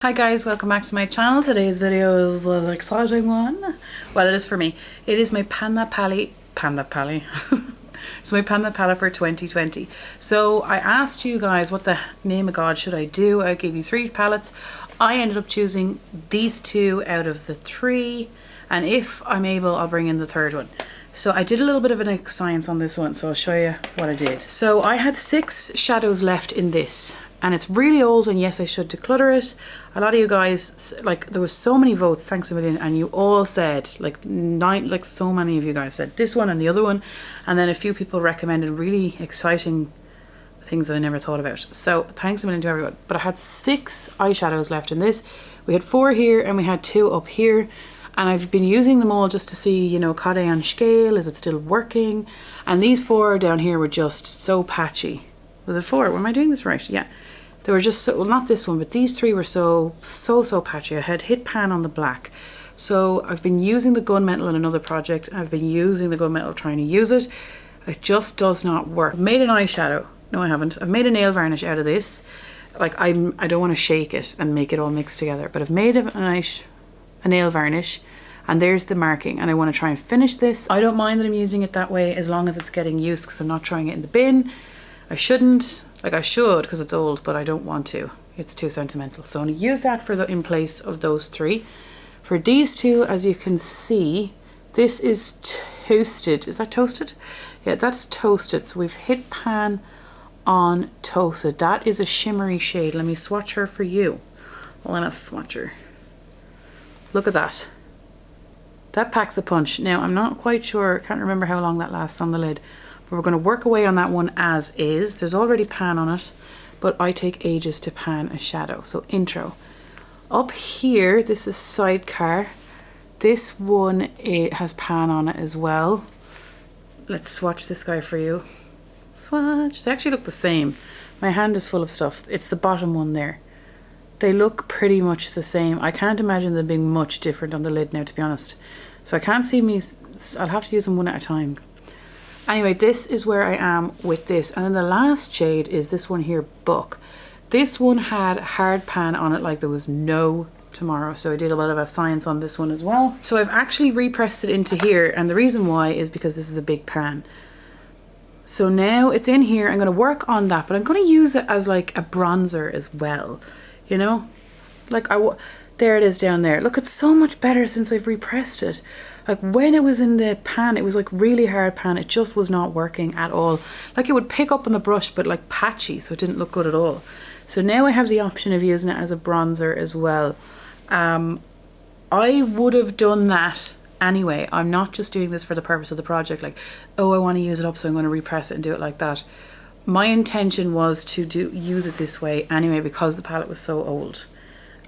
Hi guys, welcome back to my channel. Today's video is the exciting one. Well, it is for me. It is my Panda Palette. It's my Panda Palette for 2020. So I asked you guys what the name of God should I do. I gave you 3 palettes. I ended up choosing these 2 out of the 3. And if I'm able, I'll bring in the 3rd one. So I did a little bit of an science on this one, so I'll show you what I did. So I had 6 shadows left in this. And it's really old, and yes, I should declutter it. A lot of you guys, like, there was so many votes, thanks a million, and you all said, so many of you guys said this one and the other one, and then a few people recommended really exciting things that I never thought about. So thanks a million to everyone. But I had 6 eyeshadows left in this. We had 4 here and we had 2 up here, and I've been using them all just to see, you know, cad on scale, is it still working? And these 4 down here were just so patchy. Was it 4? Am I doing this right? Yeah. They were just so, well, not this one, but these 3 were so patchy. I had hit pan on the black. So I've been using the gunmetal in another project. I've been using the gunmetal trying to use it. It just does not work. I've made an eyeshadow. No, I haven't. I've made a nail varnish out of this. Like, I don't want to shake it and make it all mixed together, but I've made a nail varnish, and there's the marking, and I want to try and finish this. I don't mind that I'm using it that way as long as it's getting used, because I'm not throwing it in the bin. I shouldn't. Like, I should because it's old, but I don't want to. It's too sentimental. So I'm going to use that for in place of those 3. For these 2, as you can see, this is toasted. Is that toasted? Yeah, that's toasted. So we've hit pan on toasted. That is a shimmery shade. Let me swatch her for you. Let me swatch her. Look at that. That packs a punch. Now, I'm not quite sure. I can't remember how long that lasts on the lid. But we're going to work away on that one as is. There's already pan on it, but I take ages to pan a shadow. So intro. Up here, this is sidecar. This one, it has pan on it as well. Let's swatch this guy for you. Swatch. They actually look the same. My hand is full of stuff. It's the bottom one there. They look pretty much the same. I can't imagine them being much different on the lid now, to be honest. So I can't see me. I'll have to use them one at a time. Anyway, this is where I am with this. And then the last shade is this one here, Buck. This one had hard pan on it like there was no tomorrow. So I did a lot of a science on this one as well. So I've actually repressed it into here. And the reason why is because this is a big pan. So now it's in here. I'm going to work on that. But I'm going to use it as like a bronzer as well. You know? Like there it is down there. Look, it's so much better since I've repressed it. Like, when it was in the pan, it was like really hard pan. It just was not working at all. Like, it would pick up on the brush, but like patchy, so it didn't look good at all. So now I have the option of using it as a bronzer as well. I would have done that anyway. I'm not just doing this for the purpose of the project. Like, oh, I want to use it up, so I'm going to repress it and do it like that. My intention was to use it this way anyway, because the palette was so old.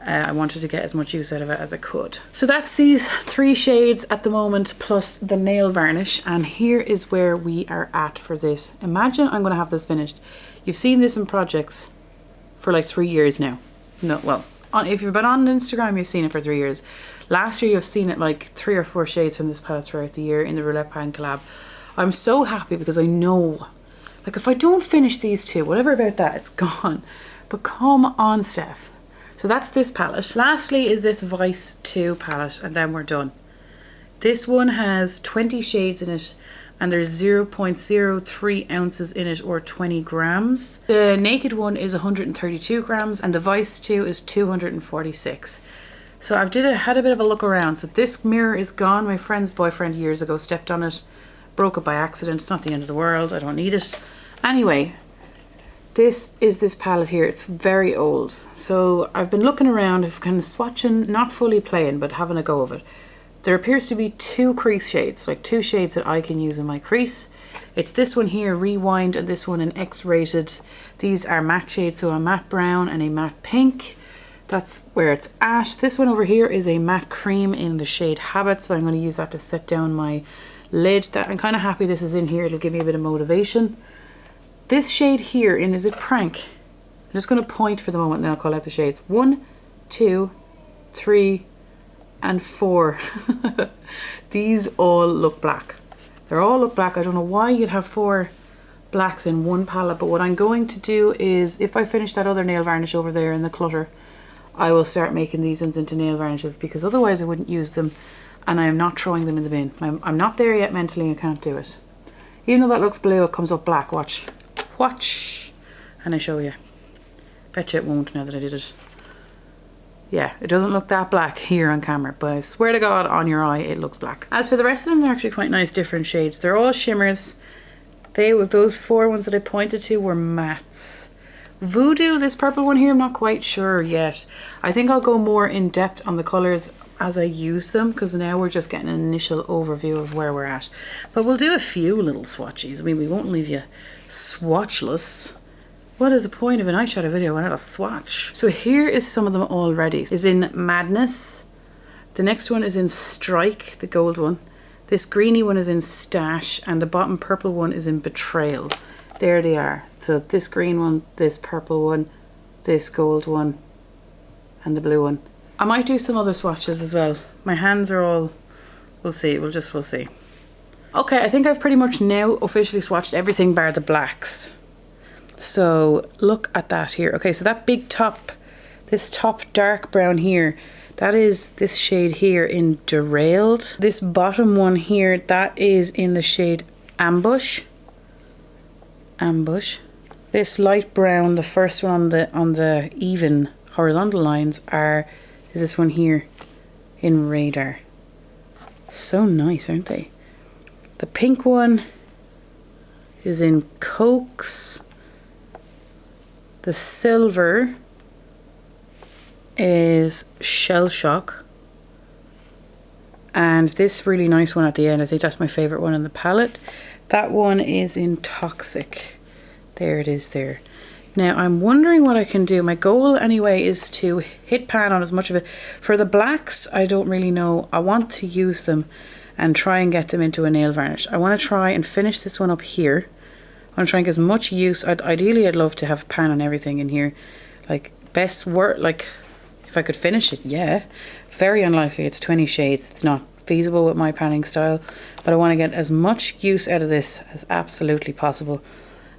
I wanted to get as much use out of it as I could. So that's these 3 shades at the moment, plus the nail varnish. And here is where we are at for this. Imagine I'm going to have this finished. You've seen this in projects for like 3 years now. No, well, if you've been on Instagram, you've seen it for 3 years. Last year, you've seen it like 3 or 4 shades from this palette throughout the year in the Roulette Pan collab. I'm so happy because I know, like, if I don't finish these 2, whatever about that, it's gone. But come on, Steph. So that's this palette. Lastly is this Vice 2 palette, and then we're done. This one has 20 shades in it, and there's 0.03 ounces in it, or 20 grams. The Naked one is 132 grams, and the Vice 2 is 246. So I've had a bit of a look around. So this mirror is gone. My friend's boyfriend years ago stepped on it, broke it by accident. It's not the end of the world. I don't need it. Anyway. This is this palette here. It's very old. So I've been looking around, I've kind of swatching, not fully playing, but having a go of it. There appears to be 2 crease shades, like 2 shades that I can use in my crease. It's this one here, Rewind, and this one an X-rated. These are matte shades, so a matte brown and a matte pink. That's where it's at. This one over here is a matte cream in the shade Habit, so I'm going to use that to set down my lid. I'm kind of happy this is in here. It'll give me a bit of motivation. This shade here is it Prank? I'm just going to point for the moment and then I'll call out the shades. 1, 2, 3, and 4. These all look black. They all look black. I don't know why you'd have 4 blacks in one palette, but what I'm going to do is, if I finish that other nail varnish over there in the clutter, I will start making these ones into nail varnishes, because otherwise I wouldn't use them, and I am not throwing them in the bin. I'm not there yet mentally, I can't do it. Even though that looks blue, it comes up black. Watch. Watch. And I show you. Bet you it won't now that I did it. Yeah, it doesn't look that black here on camera, but I swear to God, on your eye, it looks black. As for the rest of them, they're actually quite nice different shades. They're all shimmers. Those 4 ones that I pointed to were mattes. Voodoo, this purple one here, I'm not quite sure yet. I think I'll go more in depth on the colours as I use them, because now we're just getting an initial overview of where we're at. But we'll do a few little swatches. I mean, we won't leave you swatchless. What is the point of an eyeshadow video without a swatch? So here is some of them already. Is in Madness. The next one is in Strike, the gold one. This greeny one is in Stash, and the bottom purple one is in Betrayal. There they are. So this green one, this purple one, this gold one, and the blue one. I might do some other swatches as well. My hands are all, we'll see, we'll see. Okay, I think I've pretty much now officially swatched everything bar the blacks. So look at that here. Okay, so that big top, this top dark brown here, that is this shade here in Derailed. This bottom one here, that is in the shade Ambush. Ambush. This light brown, the first one on the even horizontal lines is this one here in Radar. So nice, aren't they? The pink one is in Coax. The silver is Shell Shock. And this really nice one at the end, I think that's my favourite one in the palette. That one is in Toxic. There it is there. Now I'm wondering what I can do. My goal anyway is to hit pan on as much of it. For the blacks, I don't really know. I want to use them and try and get them into a nail varnish. I want to try and finish this one up here. I want to try and get as much use. Ideally, I'd love to have a pan on everything in here. Like, best work, like, if I could finish it, yeah. Very unlikely, it's 20 shades. It's not feasible with my panning style. But I want to get as much use out of this as absolutely possible.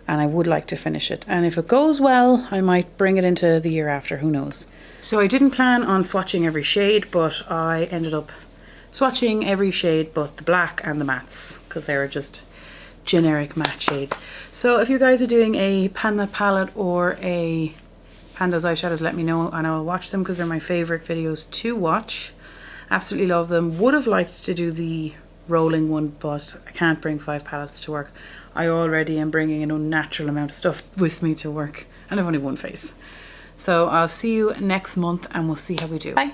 And I would like to finish it. And if it goes well, I might bring it into the year after, who knows. So I didn't plan on swatching every shade, but I ended up swatching every shade but the black and the mattes, because they were just generic matte shades. So if you guys are doing a pan that palette or a pan those eyeshadows, let me know and I'll watch them, because they're my favorite videos to watch. Absolutely love them. Would have liked to do the rolling one, but I can't bring 5 palettes to work. I already am bringing an unnatural amount of stuff with me to work, and I've only one face. So I'll see you next month and we'll see how we do. Bye.